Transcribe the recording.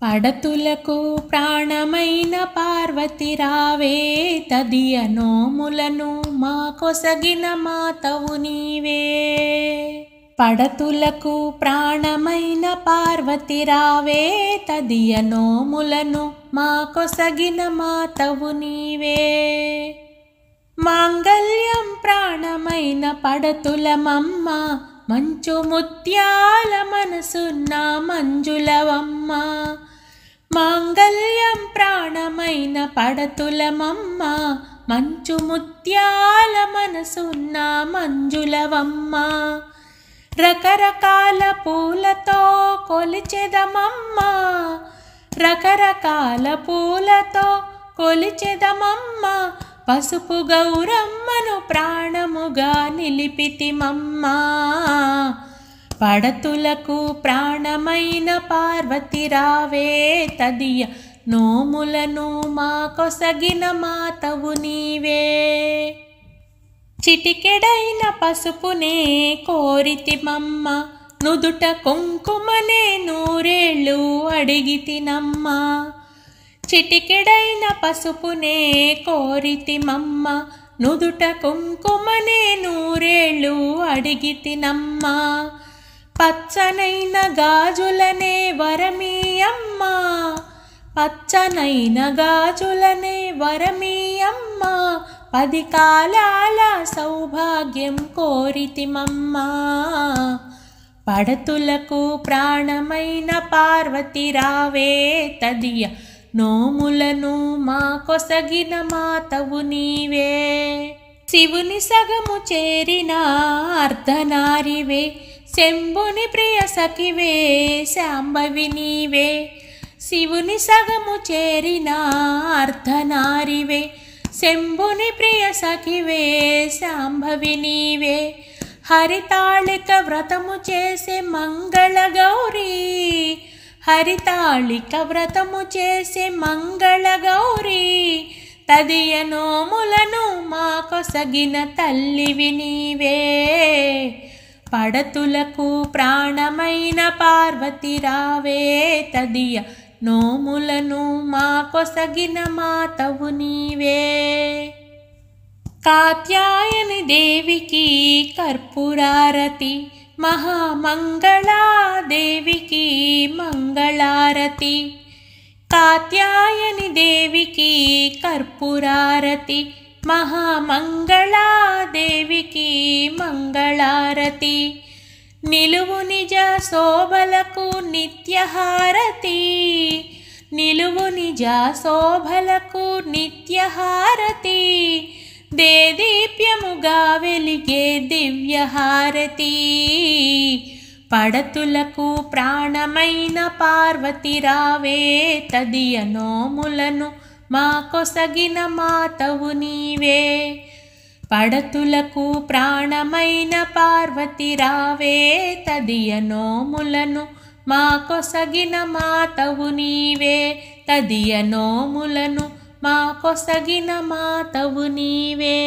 పడతులకు ప్రాణమైన పార్వతి రావే, తదియ నోములను మా కొసగిన మాతవు నీవే. పడతులకు ప్రాణమైన పార్వతి రావే, తదియ నోములను మా కొసగిన మాతవు నీవే. మాంగళ్యం ప్రాణమైన పడతులమమ్మ, మంచు ముత్యాల మనసున్న మంజులవమ్మ. మాంగళ్యం ప్రాణమైన పడతులమమ్మ, మంచు ముత్యాల మనసున్న మంజులవమ్మ. రకరకాల పూలతో కొలిచెదమమ్మ, రకరకాల పూలతో కొలిచెదమమ్మ. పసుపు గౌరమ్మను ప్రాణముగా నిలిపితిమమ్మ. పడతులకు ప్రాణమైన పార్వతి రావే, తదియ నోములను మా కొసగిన మాతవు నీవే. చిటికెడైన పసుపునే కోరితిమమ్మ, నుదుట కుంకుమనే నూరేళ్ళు అడిగితినమ్మ. చిటికెడైన పసుపునే కోరితిమమ్మ, నుదుట కుంకుమనే నూరేళ్ళు అడిగితినమ్మ. పచ్చనైన గాజులనే వరమీయమ్మ, పచ్చనైన గాజులనే వరమీయమ్మ. 10 కాలాల సౌభాగ్యం కోరితిమమ్మ. పడతులకు ప్రాణమైన పార్వతి రావే, తదియ నోములను మా కొసగిన మాతవు నీవే. శివుని సగము చేరిన అర్ధనారివే, శంభుని ప్రియ సఖివే శాంభవి నీవే. శివుని సగము చేరిన అర్ధనారివే, శంభుని ప్రియ సఖివే శాంభవి నీవే. హరితాళిక వ్రతము చేసే మంగళ గౌరీ, హరితాళిక వ్రతము చేసే మంగళ గౌరీ. తదియ నోములను మా కొసగిన తల్లివి నీవే. పడతులకు ప్రాణమైన పార్వతి రావే, తదియ నోములను మా కొసగిన మాతవు నీవే. కాత్యాయని దేవికి కర్పూరారతి, మహామంగళాదేవికి మంగళారతి. కాత్యాయని దేవికి కర్పూరారతి, మహామంగళాదేవికి మంగళారతి. నిలువు నిజ శోభలకు నిత్యహారతి, నిలువు నిజ శోభలకు నిత్యహారతి. దేదీప్యముగా వెలిగే దివ్యహారతి. పడతులకు ప్రాణమైన పార్వతి రావే, తదియ నోములను మా కొసగిన మాతవు నీవే. పడతులకు ప్రాణమైన పార్వతి రావే, తదియ నోములను మా కొసగిన మాతవు నీవే. తదియ నోములను మా కొసగిన మాతవు నీవే.